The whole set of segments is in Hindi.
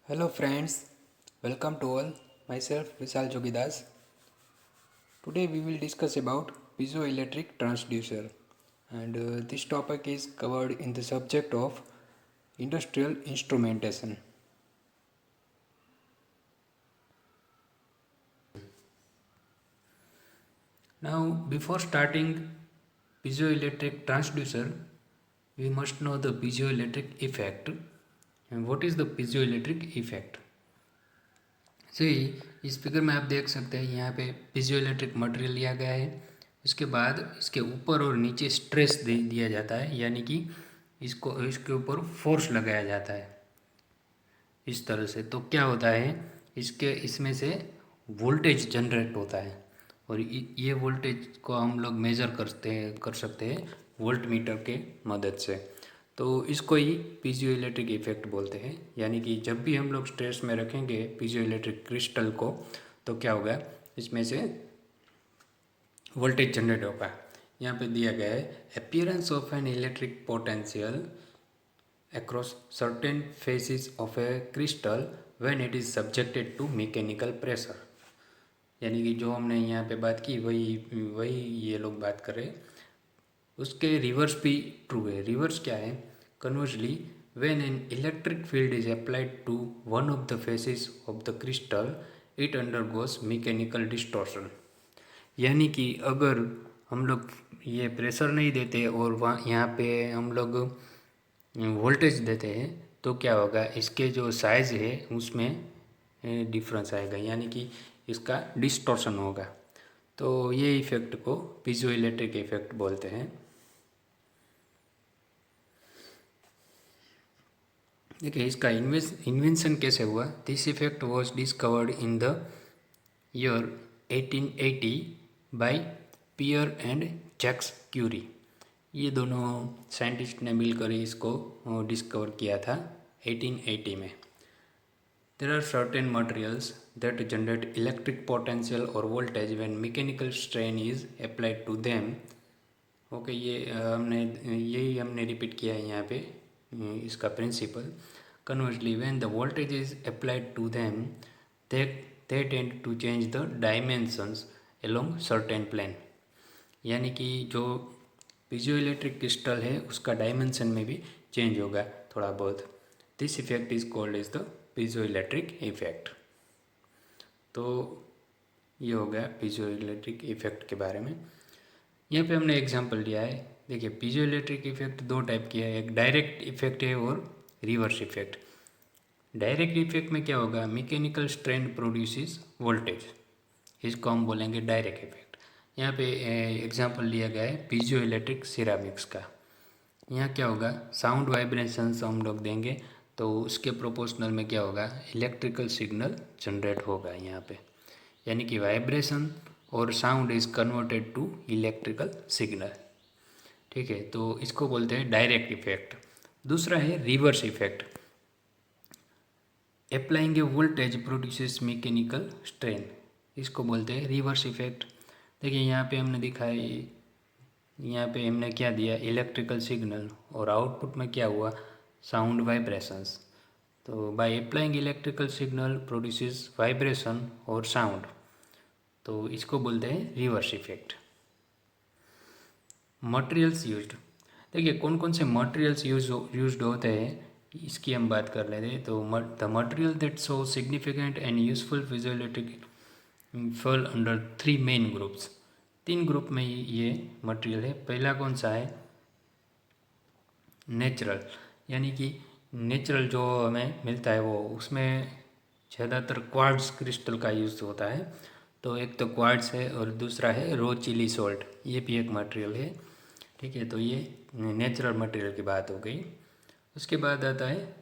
Hello friends, welcome to all. Myself Vishal Jogidas. Today we will discuss about piezoelectric transducer and this topic is covered in the subject of industrial instrumentation. Now before starting piezoelectric transducer, we must know the piezoelectric effect. And what is the piezoelectric effect? सही इस फिगर में आप देख सकते हैं यहाँ पे पीजोइलेक्ट्रिक मटेरियल लिया गया है। इसके बाद इसके ऊपर और नीचे स्ट्रेस दे दिया जाता है, यानी कि इसको इसके ऊपर फोर्स लगाया जाता है इस तरह से। तो क्या होता है, इसमें से वोल्टेज जनरेट होता है और ये वोल्टेज को हम लोग मेज़र कर सकते हैं वोल्ट मीटर के मदद से। तो इसको ही पीजोइलेक्ट्रिक इफेक्ट बोलते हैं। यानी कि जब भी हम लोग स्ट्रेस में रखेंगे पीजोइलेक्ट्रिक क्रिस्टल को तो क्या होगा, इसमें से वोल्टेज जनरेट होगा। यहाँ पे दिया गया है appearance of an electric potential across certain phases of a crystal when it is subjected to mechanical pressure। यानी कि जो हमने यहाँ पे बात की वही वही ये लोग बात कर रहे हैं। उसके रिवर्स भी ट्रू है। रिवर्स क्या है, conversely when an electric field is applied to one of the faces of the crystal it undergoes mechanical distortion। यानी कि अगर हम लोग ये प्रेशर नहीं देते और वहाँ यहाँ पे हम लोग वोल्टेज देते हैं तो क्या होगा, इसके जो साइज़ है उसमें डिफरेंस आएगा, यानी कि इसका डिस्टॉर्शन होगा। तो ये इफ़ेक्ट को पीजोइलेक्ट्रिक इफेक्ट बोलते हैं। देखिए इसका इन्वेंशन कैसे हुआ। This effect was discovered in the year 1880 by Pierre and Jacques Curie. ये दोनों साइंटिस्ट ने मिलकर इसको डिस्कवर किया था 1880 में। There are certain materials that generate electric potential और voltage when mechanical strain is applied to them. Okay, ये हमने रिपीट किया है यहाँ पे इसका principle. Conversely when the voltage is applied to them they tend to change the dimensions along certain plane। यानी कि जो पीजोइलेक्ट्रिक क्रिस्टल है उसका डायमेंशन में भी चेंज होगा थोड़ा बहुत। This effect is called is the piezoelectric effect. तो ये हो गया पीजोइलेक्ट्रिक इफेक्ट के बारे में। यहाँ पे हमने एग्जांपल लिया है। देखिए पीजोइलेक्ट्रिक इफेक्ट दो टाइप की है, एक डायरेक्ट इफेक्ट है और रिवर्स इफेक्ट। डायरेक्ट इफेक्ट में क्या होगा, मैकेनिकल स्ट्रेन प्रोड्यूसेस वोल्टेज, इसको हम बोलेंगे डायरेक्ट इफेक्ट। यहाँ पे एग्जांपल लिया गया है पीजो इलेक्ट्रिक सिरामिक्स का। यहाँ क्या होगा, साउंड वाइब्रेशंस हम लोग देंगे तो उसके प्रोपोर्शनल में क्या होगा, इलेक्ट्रिकल सिग्नल जनरेट होगा यहाँ पे। यानी कि वाइब्रेशन और sound is converted to electrical signal. ठीक है, तो इसको बोलते हैं डायरेक्ट इफेक्ट। दूसरा है रिवर्स इफेक्ट। अप्लाइंग ए वोल्टेज प्रोड्यूसेस मैकेनिकल स्ट्रेन, इसको बोलते हैं रिवर्स इफेक्ट। देखिए यहाँ पे हमने दिखाया, यहाँ पे हमने क्या दिया, इलेक्ट्रिकल सिग्नल और आउटपुट में क्या हुआ, साउंड वाइब्रेशंस। तो by applying electrical signal produces vibration और साउंड, तो इसको बोलते हैं रिवर्स इफेक्ट। मटेरियल्स यूज्ड, देखिए कौन कौन से मटेरियल्स यूज्ड होते हैं इसकी हम बात कर लेते हैं। तो the material that show significant and useful piezoelectric fall under three main groups. तीन ग्रुप में ये मटेरियल है। पहला कौन सा है, नेचुरल, यानी कि नेचुरल जो हमें मिलता है वो, उसमें ज़्यादातर क्वार्ट्ज क्रिस्टल का यूज़ होता है। तो एक तो क्वार्ट्ज है और दूसरा है रो चिली सॉल्ट, ये भी एक मटेरियल है। ठीक है, तो ये नेचुरल मटेरियल की बात हो गई। उसके बाद आता है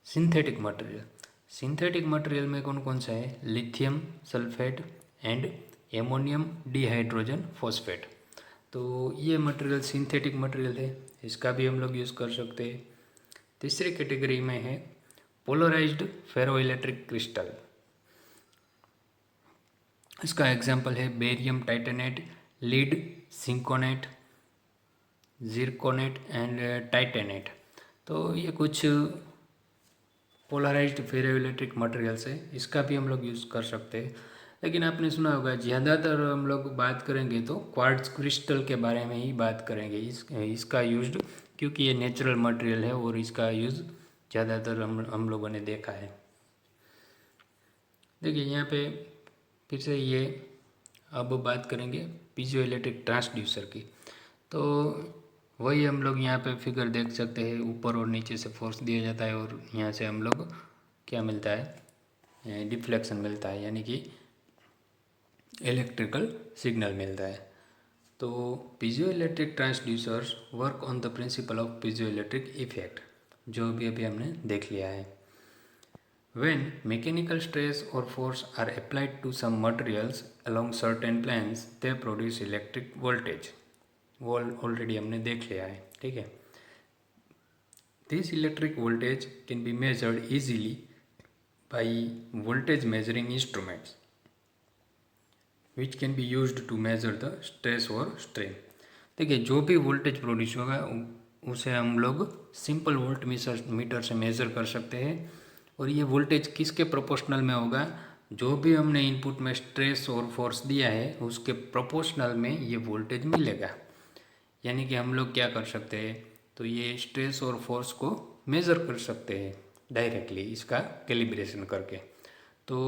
सिंथेटिक मटेरियल। सिंथेटिक मटेरियल में कौन कौन सा है, lithium sulphate and ammonium dehydrogen phosphate. तो ये मटेरियल सिंथेटिक मटेरियल है, इसका भी हम लोग यूज़ कर सकते हैं। तीसरी कैटेगरी में है पोलराइज्ड फेरोइलेक्ट्रिक क्रिस्टल। इसका एग्जांपल है barium titanate, lead zirconate, zirconate and titanate. तो ये कुछ पोलराइज्ड फेरोइलेक्ट्रिक मटेरियल्स है, इसका भी हम लोग यूज़ कर सकते हैं। लेकिन आपने सुना होगा ज़्यादातर हम लोग बात करेंगे तो क्वार्ट्ज क्रिस्टल के बारे में ही बात करेंगे। इसका यूज, क्योंकि ये नेचुरल मटेरियल है और इसका यूज़ ज़्यादातर हम लोगों ने देखा है। देखिए यहाँ पे फिर से ये अब बात करेंगे पीजोइलेक्ट्रिक ट्रांसड्यूसर की। तो वही हम लोग यहाँ पे फिगर देख सकते हैं, ऊपर और नीचे से फोर्स दिया जाता है और यहाँ से हम लोग क्या मिलता है, डिफ्लेक्शन मिलता है, यानी कि इलेक्ट्रिकल सिग्नल मिलता है। तो piezoelectric transducers work on the principle of piezoelectric effect, जो भी अभी हमने देख लिया है। When mechanical stress or force are applied to some materials along certain planes, they produce electric voltage. वो ऑलरेडी हमने देख लिया है, ठीक है। This electric voltage can be measured easily by voltage measuring instruments, which can be used to measure the stress or strain. देखिए जो भी वोल्टेज प्रोड्यूस होगा उसे हम लोग सिंपल वोल्ट मीटर से मेज़र कर सकते हैं। और ये वोल्टेज किसके प्रोपोर्शनल में होगा, जो भी हमने इनपुट में स्ट्रेस और फोर्स दिया है उसके प्रोपोर्शनल में ये वोल्टेज मिलेगा। यानी कि हम लोग क्या कर सकते हैं, तो ये स्ट्रेस और फोर्स को मेज़र कर सकते हैं डायरेक्टली इसका कैलिब्रेशन करके। तो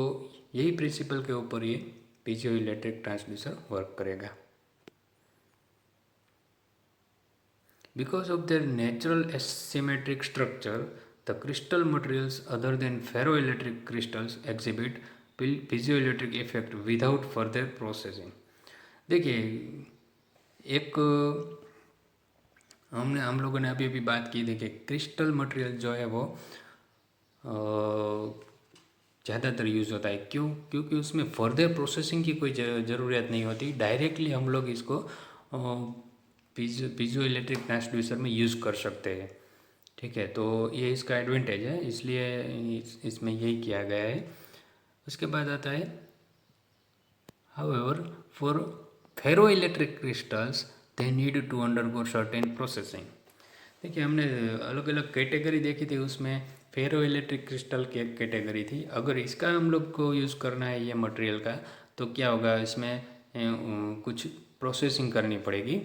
यही प्रिंसिपल के ऊपर ये पीजोइलेक्ट्रिक ट्रांसड्यूसर वर्क करेगा। Because of their natural asymmetric structure, the crystal materials other than ferroelectric crystals exhibit piezoelectric effect without further processing. देखिए एक हम लोगों ने अभी बात की, देखिए क्रिस्टल मटेरियल जो है वो ज़्यादातर यूज़ होता है। क्यों? क्योंकि उसमें फर्दर प्रोसेसिंग की कोई ज़रूरत नहीं होती, डायरेक्टली हम लोग इसको पीजोइलेक्ट्रिक ट्रांसड्यूसर में यूज़ कर सकते हैं, ठीक है। तो ये इसका एडवांटेज है, इसलिए इसमें यही किया गया है। उसके बाद आता है however for ferroelectric crystals they need to undergo certain processing. देखिए हमने अलग अलग कैटेगरी देखी थी, उसमें फेरोइलेक्ट्रिक क्रिस्टल की एक कैटेगरी थी। अगर इसका हम लोग को यूज़ करना है ये मटेरियल का, तो क्या होगा, इसमें कुछ प्रोसेसिंग करनी पड़ेगी,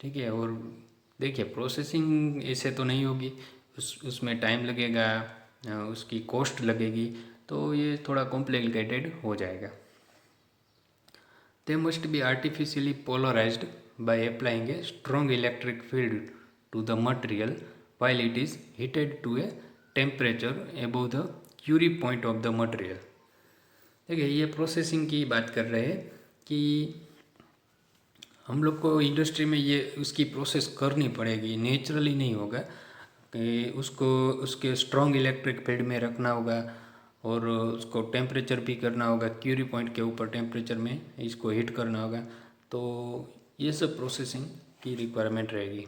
ठीक है। और देखिए प्रोसेसिंग ऐसे तो नहीं होगी, उसमें टाइम लगेगा, उसकी कॉस्ट लगेगी, तो ये थोड़ा कॉम्प्लिकेटेड हो जाएगा। They must be artificially polarised by applying a strong electric field to the material while it is heated to a temperature above the Curie point of the material। देखिए ये प्रोसेसिंग की बात कर रहे हैं कि हम लोग को इंडस्ट्री में ये उसकी प्रोसेस करनी पड़ेगी, नेचुरली नहीं होगा कि उसको उसके स्ट्रॉन्ग इलेक्ट्रिक फील्ड में रखना होगा और उसको टेम्परेचर भी करना होगा, क्यूरी पॉइंट के ऊपर टेम्परेचर में इसको हीट करना होगा। तो ये सब प्रोसेसिंग की रिक्वायरमेंट रहेगी।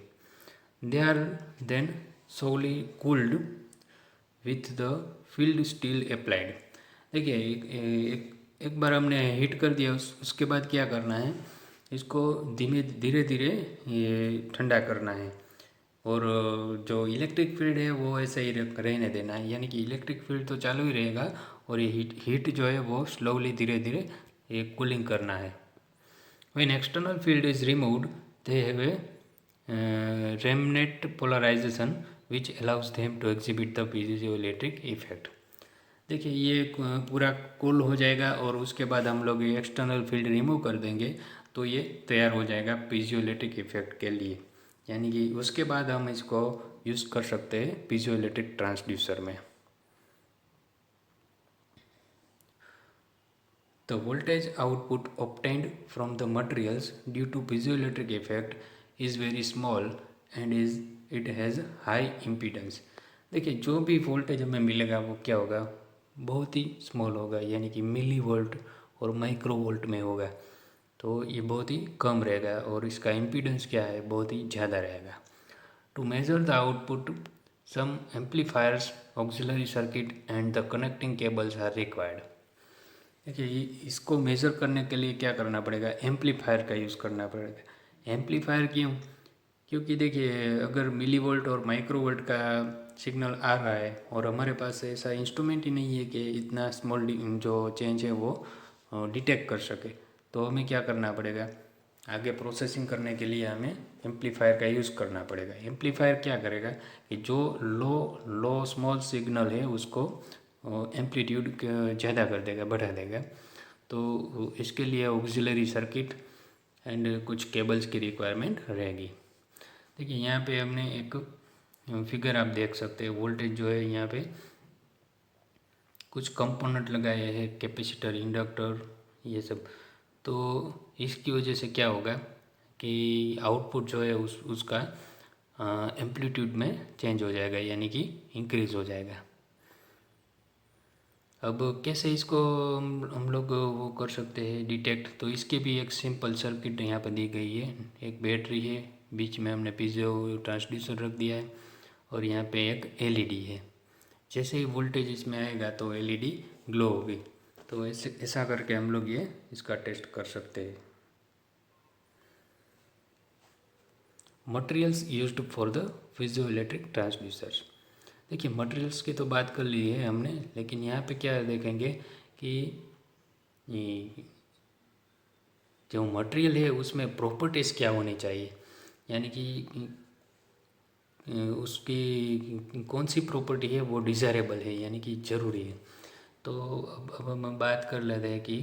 They are then slowly cooled with the field still applied. देखिए एक बार हमने हीट कर दिया, उसके बाद क्या करना है, इसको धीरे धीरे ये ठंडा करना है और जो इलेक्ट्रिक फील्ड है वो ऐसे ही रहने देना है। यानी कि इलेक्ट्रिक फील्ड तो चालू ही रहेगा और ये हीट जो है वो स्लोली धीरे धीरे ये कूलिंग करना है। When external field is removed they have a remnant polarization which allows them to exhibit the piezoelectric effect। देखिए ये पूरा कूल हो जाएगा और उसके बाद हम लोग ये एक्सटर्नल फील्ड रिमूव कर देंगे तो ये तैयार हो जाएगा पीजोइलेक्ट्रिक इफेक्ट के लिए। यानी कि उसके बाद हम इसको यूज़ कर सकते हैं पीजोइलेक्ट्रिक ट्रांसड्यूसर में। The voltage output obtained from the materials due to piezoelectric effect is very small and it has high impedance। देखिए जो भी वोल्टेज हमें मिलेगा वो क्या होगा, बहुत ही स्मॉल होगा, यानी कि मिली वोल्ट और माइक्रो वोल्ट में होगा। तो ये बहुत ही कम रहेगा और इसका इम्पीडेंस क्या है, बहुत ही ज़्यादा रहेगा। To measure the output some amplifiers, auxiliary circuit and the connecting cables are required. देखिए इसको मेज़र करने के लिए क्या करना पड़ेगा, एम्पलीफायर का यूज़ करना पड़ेगा। एम्पलीफायर क्यों? क्योंकि देखिए अगर मिली वोल्ट और माइक्रो वोल्ट का सिग्नल आ रहा है और हमारे पास ऐसा इंस्ट्रूमेंट ही नहीं है कि इतना स्मॉल जो चेंज है वो डिटेक्ट कर सके, तो हमें क्या करना पड़ेगा, आगे प्रोसेसिंग करने के लिए हमें एम्पलीफायर का यूज़ करना पड़ेगा। एम्पलीफायर क्या करेगा कि जो लो स्मॉल सिग्नल है उसको एम्पलीट्यूड ज़्यादा कर देगा, बढ़ा देगा। तो इसके लिए ऑक्सिलरी सर्किट एंड कुछ केबल्स की रिक्वायरमेंट रहेगी। देखिए यहाँ पे हमने एक फिगर आप देख सकते हैं, वोल्टेज जो है यहाँ पे कुछ कंपोनेंट लगाए हैं, कैपेसिटर, इंडक्टर, ये सब। तो इसकी वजह से क्या होगा कि आउटपुट जो है उसका एम्पलीट्यूड में चेंज हो जाएगा, यानी कि इंक्रीज़ हो जाएगा। अब कैसे इसको हम लोग वो कर सकते हैं डिटेक्ट, तो इसके भी एक सिंपल सर्किट यहाँ पर दी गई है। एक बैटरी है, बीच में हमने पीजो ट्रांसड्यूसर रख दिया है और यहाँ पे एक एलईडी है। जैसे ही वोल्टेज इसमें आएगा तो एलईडी ग्लो होगी। तो ऐसा करके हम लोग ये इसका टेस्ट कर सकते हैं। Materials used for the piezo electric transducers. देखिए मटेरियल्स की तो बात कर ली है हमने, लेकिन यहाँ पे क्या देखेंगे कि जो मटेरियल है उसमें प्रॉपर्टीज़ क्या होनी चाहिए, यानी कि उसकी कौन सी प्रॉपर्टी है वो डिज़ायरेबल है, यानी कि ज़रूरी है। तो अब हम बात कर लेते हैं कि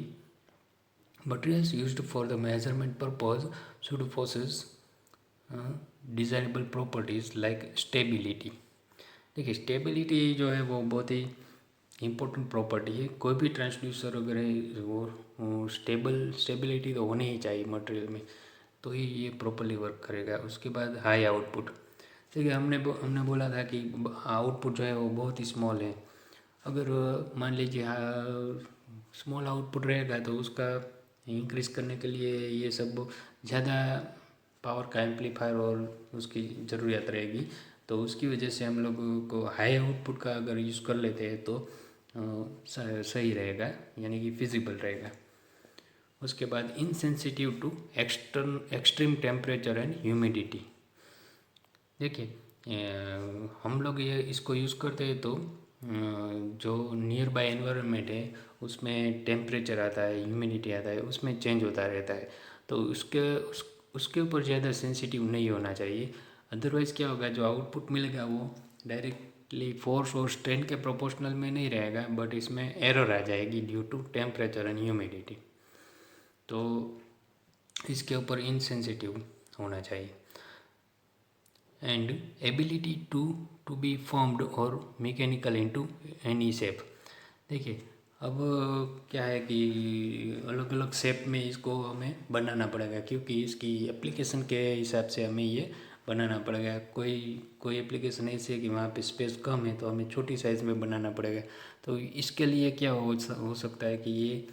materials used for the measurement purpose should possess desirable properties like stability. देखिए स्टेबिलिटी जो है वो बहुत ही इम्पोर्टेंट प्रॉपर्टी है। कोई भी ट्रांसड्यूसर अगर है वो स्टेबिलिटी तो होनी ही चाहिए मटेरियल में, तो ही ये प्रॉपरली वर्क करेगा। उसके बाद हाई आउटपुट। देखिए हमने बोला था कि आउटपुट जो है वो बहुत ही स्मॉल है। अगर मान लीजिए स्मॉल आउटपुट रहेगा तो उसका इंक्रीज़ करने के लिए ये सब ज़्यादा पावर का एम्पलीफायर और उसकी ज़रूरत रहेगी। तो उसकी वजह से हम लोग को हाई आउटपुट का अगर यूज़ कर लेते हैं तो सही रहेगा, यानी कि फिजिबल रहेगा। उसके बाद insensitive to extreme temperature and humidity. देखिए हम लोग ये इसको यूज़ करते हैं तो जो नियर बाय एनवायरनमेंट है उसमें टेम्परेचर आता है, ह्यूमिडिटी आता है, उसमें चेंज होता रहता है। तो उसके ऊपर ज़्यादा सेंसिटिव नहीं होना चाहिए। अदरवाइज़ क्या होगा, जो आउटपुट मिलेगा वो डायरेक्टली फोर्स और स्ट्रेन के प्रोपोर्शनल में नहीं रहेगा, बट इसमें एरर आ जाएगी due to temperature and humidity. तो इसके ऊपर इनसेंसिटिव होना चाहिए। And ability to be formed और मैकेनिकल इनटू एनी शेप। देखिए अब क्या है कि अलग अलग शेप में इसको हमें बनाना पड़ेगा, क्योंकि इसकी एप्लीकेशन के हिसाब से हमें ये बनाना पड़ेगा। कोई एप्लीकेशन ऐसी है कि वहाँ पे स्पेस कम है तो हमें छोटी साइज़ में बनाना पड़ेगा। तो इसके लिए क्या हो सकता है कि ये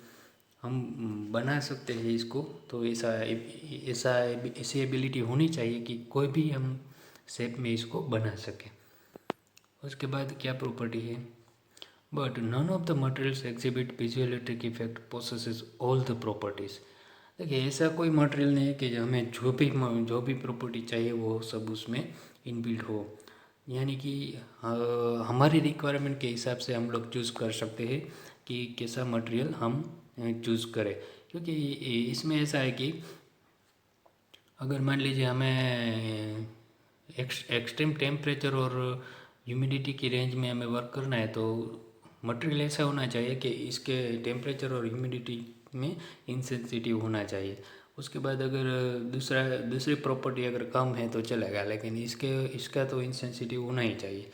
हम बना सकते हैं इसको। तो ऐसी एबिलिटी होनी चाहिए कि कोई भी हम शेप में इसको बना सकें। उसके बाद क्या प्रॉपर्टी है, but none of the materials exhibit piezoelectric effect possesses all the properties. देखिए ऐसा कोई मटेरियल नहीं है कि हमें जो भी प्रॉपर्टी चाहिए वो सब उसमें इनबिल्ट हो, यानी कि हमारी रिक्वायरमेंट के हिसाब से हम लोग चूज़ कर सकते हैं कि कैसा मटेरियल हम चूज़ करें। क्योंकि इसमें ऐसा है कि अगर मान लीजिए हमें एक्सट्रीम टेम्परेचर और ह्यूमिडिटी की रेंज में हमें वर्क करना है तो मटेरियल ऐसा होना चाहिए कि इसके टेम्परेचर और ह्यूमिडिटी में इनसेंसिटिव होना चाहिए। उसके बाद अगर दूसरी प्रॉपर्टी अगर कम है तो चलेगा, लेकिन इसका तो इनसेंसिटिव होना ही चाहिए।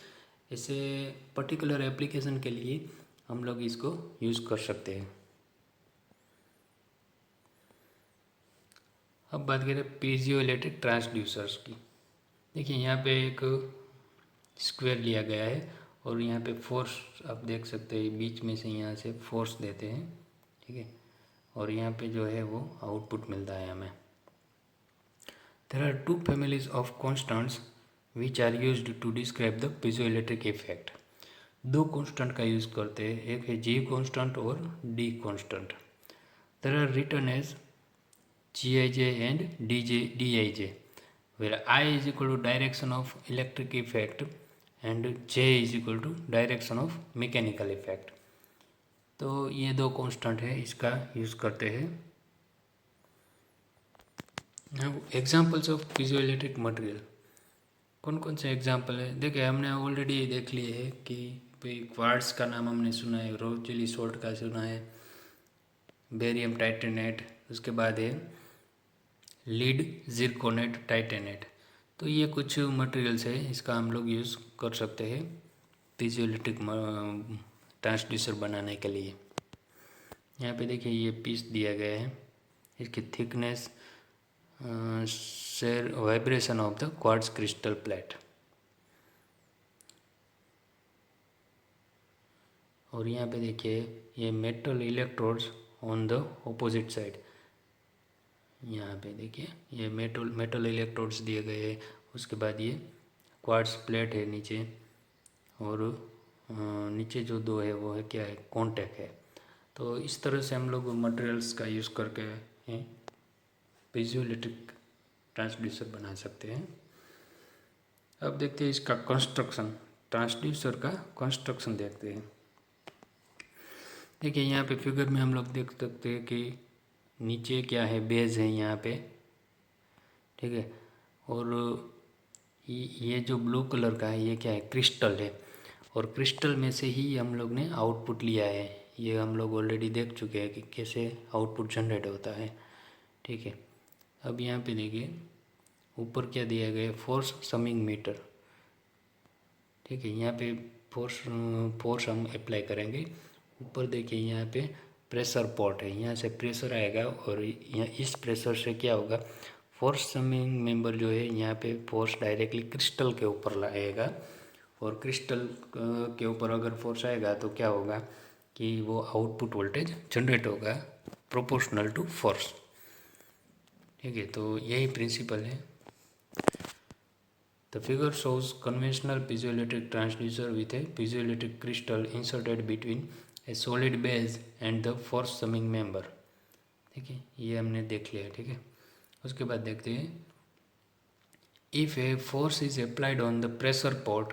ऐसे पर्टिकुलर एप्लीकेशन के लिए हम लोग इसको यूज़ कर सकते हैं। अब बात करें पीजियो इलेक्ट्रिक ट्रांसड्यूसर्स की। देखिए यहाँ पे एक स्क्वायर लिया गया है और यहाँ पे फोर्स आप देख सकते हैं, बीच में से यहाँ से फोर्स देते हैं, ठीक है, और यहाँ पे जो है वो आउटपुट मिलता है हमें। There are two families of constants which are used to describe the piezoelectric effect. दो कॉन्स्टेंट का यूज़ करते हैं, एक है जी कॉन्स्टेंट और D constant. There are written as Gij and Dij, where I is equal to direction of electric effect and J is equal to direction of mechanical effect. तो ये दो कांस्टेंट है, इसका यूज़ करते हैं। एग्जांपल्स ऑफ पीजोइलेक्ट्रिक मटेरियल, कौन कौन से एग्जांपल है? देखिए हमने ऑलरेडी देख लिए है कि भाई क्वार्ट्स का नाम हमने सुना है, रोचेली सोल्ट का सुना है, बेरियम टाइटेनेट, उसके बाद है लीड जिरकोनेट टाइटेनेट। तो ये कुछ मटेरियल्स है, इसका हम लोग यूज़ कर सकते हैं पीजोइलेक्ट्रिक ट्रांसड्यूसर बनाने के लिए। यहाँ पे देखिए ये पीस दिया गया है, इसकी thickness, share vibration of the quartz crystal plate. और यहाँ पे देखिए ये metal electrodes on the opposite side. यहाँ पे देखिए ये मेटल इलेक्ट्रोड्स दिए गए हैं, उसके बाद ये क्वार्ट्ज प्लेट है नीचे, और नीचे जो दो है वो है क्या है, कॉन्टैक्ट है। तो इस तरह से हम लोग मटेरियल्स का यूज़ करके पीजोइलेक्ट्रिक ट्रांसड्यूसर बना सकते हैं। अब देखते हैं इसका कंस्ट्रक्शन, ट्रांसड्यूसर का कंस्ट्रक्शन देखते हैं। देखिए यहाँ पे फिगर में हम लोग देख सकते हैं कि नीचे क्या है, बेस है यहाँ पे, ठीक है। और ये जो ब्लू कलर का है ये क्या है, क्रिस्टल है, और क्रिस्टल में से ही हम लोग ने आउटपुट लिया है। ये हम लोग ऑलरेडी देख चुके हैं कि कैसे आउटपुट जनरेट होता है, ठीक है। अब यहाँ पे देखिए ऊपर क्या दिया गया है, फोर्स समिंग मीटर, ठीक है। यहाँ पे फोर्स हम अप्लाई करेंगे। ऊपर देखिए यहाँ पे प्रेशर पॉट है, यहाँ से प्रेशर आएगा, और यहाँ इस प्रेशर से क्या होगा, फोर्स समिंग मेंबर जो है यहाँ पे फोर्स डायरेक्टली क्रिस्टल के ऊपर लाएगा, और क्रिस्टल के ऊपर अगर फोर्स आएगा तो क्या होगा कि वो आउटपुट वोल्टेज जनरेट होगा प्रोपोर्शनल टू फोर्स, ठीक है। तो यही प्रिंसिपल है। The figure shows conventional piezoelectric transducer with a piezoelectric crystal inserted between a solid base and the force summing member, ठीक है। ये हमने देख लिया, ठीक है। उसके बाद देखते हैं, if a force is applied on the pressure pot,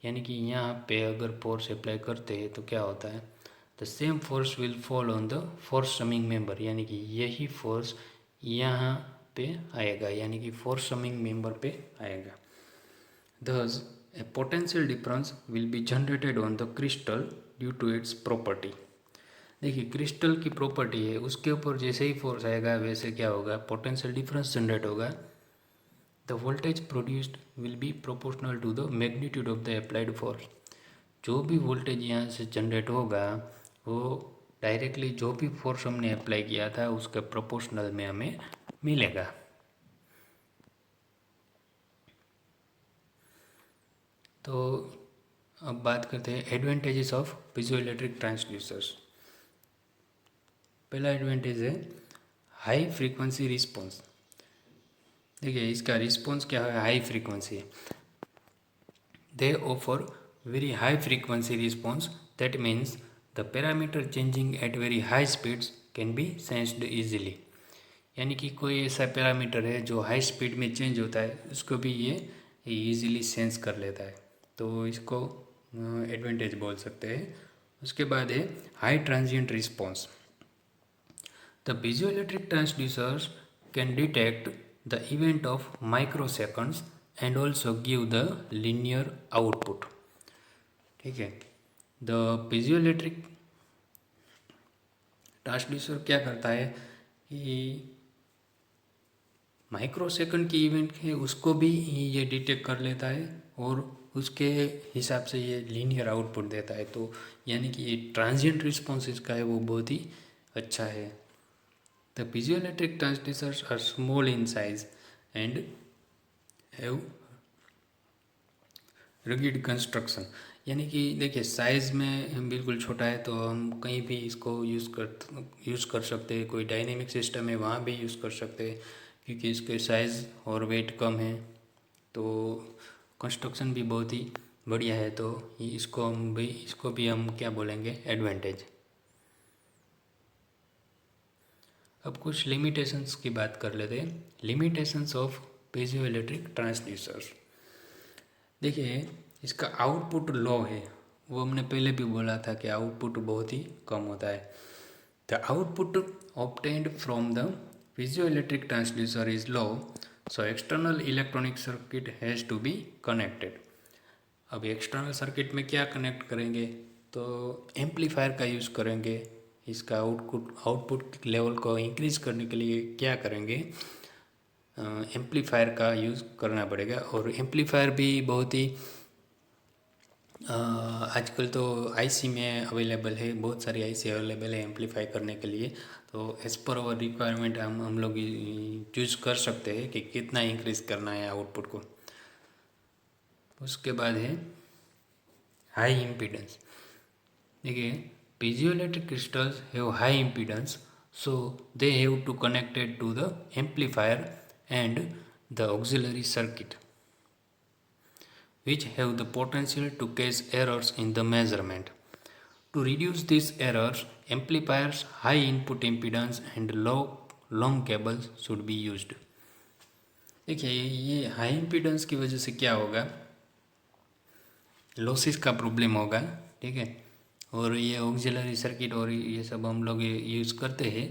यानी कि यहाँ पे अगर फोर्स अप्लाई करते हैं तो क्या होता है, the same force will fall on the force summing member, यानी कि यही फोर्स यहाँ पे आएगा, यानी कि फोर्स समिंग मेंबर पे आएगा। Thus, a potential difference will be generated on the crystal due to its property। देखिए क्रिस्टल की प्रॉपर्टी है, उसके ऊपर जैसे ही फोर्स आएगा वैसे क्या होगा, पोटेंशियल डिफरेंस जनरेट होगा। The voltage produced will be proportional to the magnitude of the applied force. जो भी वोल्टेज यहाँ से जनरेट होगा वो डायरेक्टली जो भी फोर्स हमने अप्लाई किया था उसके प्रोपोर्शनल में हमें मिलेगा। तो अब बात करते हैं एडवांटेजेस ऑफ पीजोइलेक्ट्रिक ट्रांसड्यूसर्स। पहला एडवांटेज है हाई फ्रीक्वेंसी रिस्पॉन्स। देखिए इसका रिस्पॉन्स क्या है, हाई फ्रीक्वेंसी है। They offer very high frequency response, that means the parameter changing at very high speeds can be sensed easily. यानी कि कोई ऐसा पैरामीटर है जो हाई स्पीड में चेंज होता है, उसको भी ये ईजिली सेंस कर लेता है, तो इसको एडवांटेज बोल सकते हैं। उसके बाद है high transient response. The piezoelectric transducers can detect the event of microseconds and also give the linear output, ठीक है। द पीजोइलेक्ट्रिक ट्रांसड्यूसर क्या करता है कि माइक्रोसेकंड की इवेंट है उसको भी ये डिटेक्ट कर लेता है, और उसके हिसाब से ये लीनियर आउटपुट देता है। तो यानी कि ये ट्रांजिएंट रिस्पॉन्स इसका है वो बहुत ही अच्छा है। The piezoelectric transducers are small in size and have rigid construction. यानी कि देखिए साइज़ में बिल्कुल छोटा है, तो हम कहीं भी इसको यूज़ कर सकते हैं। कोई डायनेमिक सिस्टम है वहाँ भी यूज़ कर सकते हैं, क्योंकि इसके साइज़ और वेट कम है, तो कंस्ट्रक्शन भी बहुत ही बढ़िया है। तो इसको भी हम क्या बोलेंगे, एडवांटेज। अब कुछ लिमिटेशंस की बात कर लेते हैं। Limitations of piezoelectric transducers. देखिए इसका आउटपुट लो है, वो हमने पहले भी बोला था कि आउटपुट बहुत ही कम होता है। The output obtained from the piezoelectric transducer is low, so external electronic circuit has to be connected. अब एक्सटर्नल सर्किट में क्या कनेक्ट करेंगे, तो एम्पलीफायर का यूज़ करेंगे। इसका आउटपुट लेवल को इंक्रीज करने के लिए क्या करेंगे, एम्पलीफायर का यूज़ करना पड़ेगा। और एम्पलीफायर भी बहुत ही आजकल तो आईसी में अवेलेबल है, बहुत सारी आईसी अवेलेबल है एम्पलीफाई करने के लिए। तो एज़ पर आवर रिक्वायरमेंट हम लोग चूज कर सकते हैं कि कितना इंक्रीज करना है आउटपुट को। उसके बाद है हाई इम्पीडेंस। देखिए, piezoelectric crystals have high impedance, so they have to connected to the amplifier and the auxiliary circuit, which have the potential to cause errors in the measurement. To reduce these errors, amplifiers, high input impedance and long cables should be used. देखिए, ये हाई इम्पीडेंस की वजह से क्या होगा, लॉसेस का प्रॉब्लम होगा, ठीक है। और ये ऑक्सिलरी सर्किट और ये सब हम लोग यूज़ करते हैं,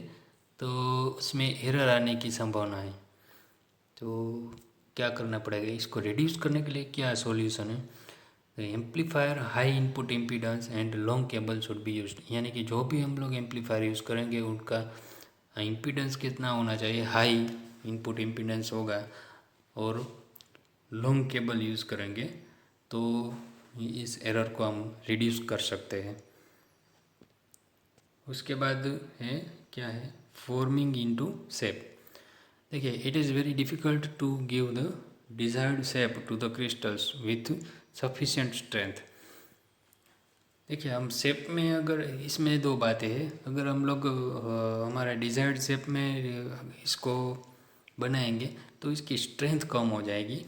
तो उसमें एरर आने की संभावना है। तो क्या करना पड़ेगा, इसको रिड्यूस करने के लिए क्या सॉल्यूशन है। Amplifier, high input impedance and long cable should be used, यानी कि जो भी हम लोग एम्पलीफायर यूज़ करेंगे उनका इम्पीडेंस कितना होना चाहिए, हाई इनपुट इम्पीडेंस होगा, और लॉन्ग केबल यूज़ करेंगे तो इस एरर को हम रिड्यूस कर सकते हैं। उसके बाद है क्या है, फॉर्मिंग इनटू शेप। देखिए, it is very difficult to give the desired shape to the crystals with sufficient strength. देखिए, हम शेप में अगर इसमें दो बातें हैं, अगर हम लोग हमारा डिज़ायर्ड शेप में इसको बनाएंगे तो इसकी स्ट्रेंथ कम हो जाएगी।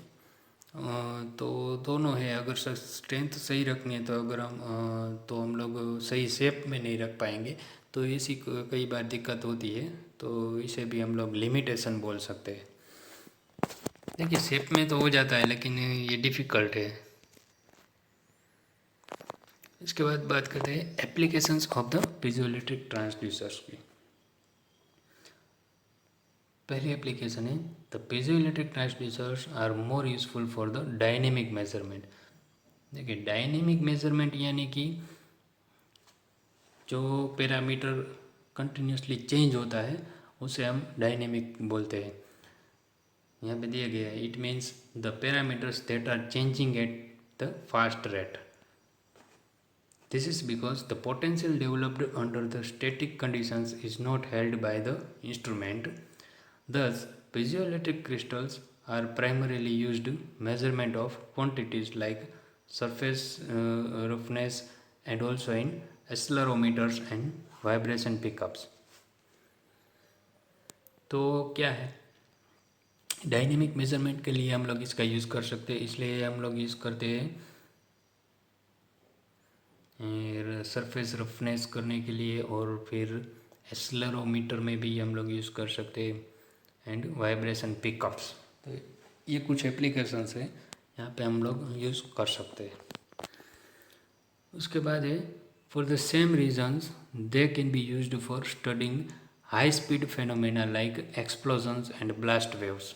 तो दोनों है, अगर स्ट्रेंथ सही रखनी है तो अगर हम लोग सही शेप में नहीं रख पाएंगे, तो ऐसी कई बार दिक्कत होती है। तो इसे भी हम लोग लिमिटेशन बोल सकते हैं। देखिए, शेप में तो हो जाता है लेकिन ये डिफ़िकल्ट है। इसके बाद बात करते हैं applications of the piezoelectric transducers की। पहली एप्लीकेशन है, the piezoelectric transducers are more useful for the dynamic measurement. देखिए, डायनेमिक मेजरमेंट यानी कि जो पैरामीटर कंटिन्यूसली चेंज होता है उसे हम डायनेमिक बोलते हैं। यहाँ पे दिया गया है, it means the parameters that are changing at the fast rate. This is because the potential developed under the static conditions is not held by the instrument. Thus, piezoelectric crystals are primarily used measurement of quantities like surface roughness and also in accelerometers and vibration pickups. तो क्या है, डायनेमिक मेजरमेंट के लिए हम लोग इसका यूज़ कर सकते हैं, इसलिए हम लोग यूज़ करते हैं सरफेस रफनेस करने के लिए, और फिर एक्सेलेरोमीटर में भी हम लोग यूज़ कर सकते हैं, एंड वाइब्रेशन पिकअप्स। तो ये कुछ एप्लीकेशंस है यहाँ पे हम लोग यूज़ कर सकते हैं। उसके बाद है, for the same reasons they can be used for studying high speed phenomena like explosions and blast waves.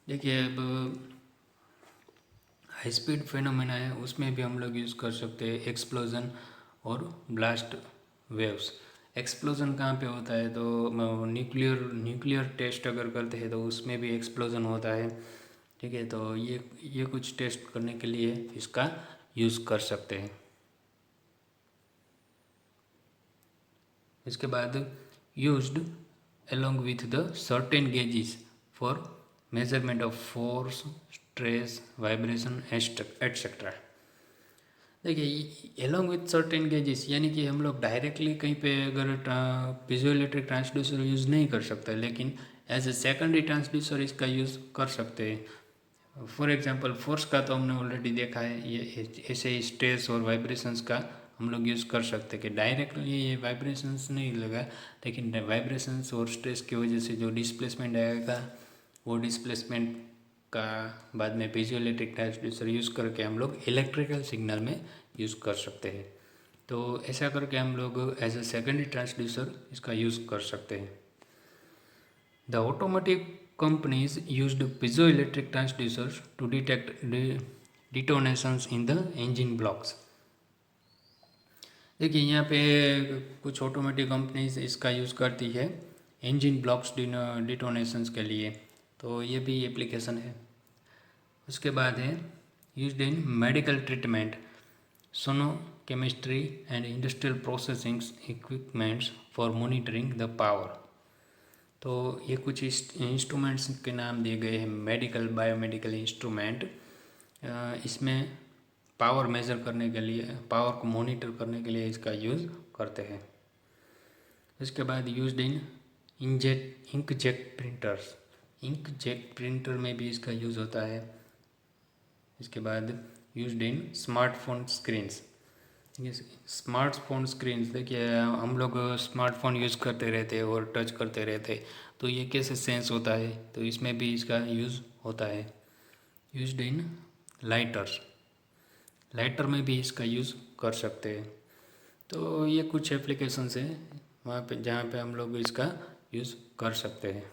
देखिए, अब हाई स्पीड फेनोमेना है उसमें भी हम लोग यूज़ कर सकते हैं एक्सप्लोजन और ब्लास्ट वेव्स। एक्सप्लोजन कहाँ पे होता है, तो न्यूक्लियर टेस्ट अगर करते हैं तो उसमें भी एक्सप्लोजन होता है, ठीक है। तो ये कुछ टेस्ट करने के लिए इसका यूज़ कर सकते हैं। इसके बाद used along with the certain gauges for measurement of force, stress, vibration, etc. देखिए, along with certain gauges यानी कि हम लोग डायरेक्टली कहीं पे अगर पीजोइलेक्ट्रिक ट्रांसड्यूसर यूज़ नहीं कर सकते, लेकिन एज ए सेकेंडरी ट्रांसड्यूसर इसका यूज़ कर सकते हैं। फॉर एग्जांपल, फोर्स का तो हमने ऑलरेडी देखा है, ये ऐसे ही स्ट्रेस और वाइब्रेशंस का हम लोग यूज़ कर सकते हैं कि डायरेक्टली ये वाइब्रेशंस नहीं लगा, लेकिन वाइब्रेशंस और स्ट्रेस की वजह से जो डिस्प्लेसमेंट आएगा वो डिस्प्लेसमेंट का बाद में पीजो इलेक्ट्रिक ट्रांसड्यूसर यूज़ करके हम लोग इलेक्ट्रिकल सिग्नल में यूज़ कर सकते हैं। तो ऐसा करके हम लोग एज ए सेकेंडरी ट्रांसड्यूसर इसका यूज़ कर सकते हैं। The automotive companies used piezoelectric transducers to detect detonations in the engine blocks। देखिए यहाँ पे कुछ ऑटोमोटिव कंपनीज इसका यूज़ करती है इंजन ब्लॉक्स डिटोनेशंस के लिए, तो ये भी एप्लीकेशन है। उसके बाद है used in medical treatment, sonochemistry and industrial processing equipments for monitoring the power. तो ये कुछ इंस्ट्रूमेंट्स के नाम दिए गए हैं, मेडिकल बायोमेडिकल इंस्ट्रूमेंट। इसमें पावर मेज़र करने के लिए, पावर को मॉनिटर करने के लिए इसका यूज़ करते हैं। उसके बाद used in inkjet printers, inkjet printer में भी इसका यूज़ होता है। इसके बाद used in smartphone screens. Smartphone screens, देखिए हम लोग स्मार्टफोन यूज़ करते रहते हैं और टच करते रहते हैं, तो ये कैसे सेंस होता है, तो इसमें भी इसका यूज़ होता है। यूज्ड इन लाइटर्स, लाइटर में भी इसका यूज़ कर सकते हैं। तो ये कुछ एप्लीकेशंस हैं वहाँ पे जहाँ पे हम लोग इसका यूज़ कर सकते हैं।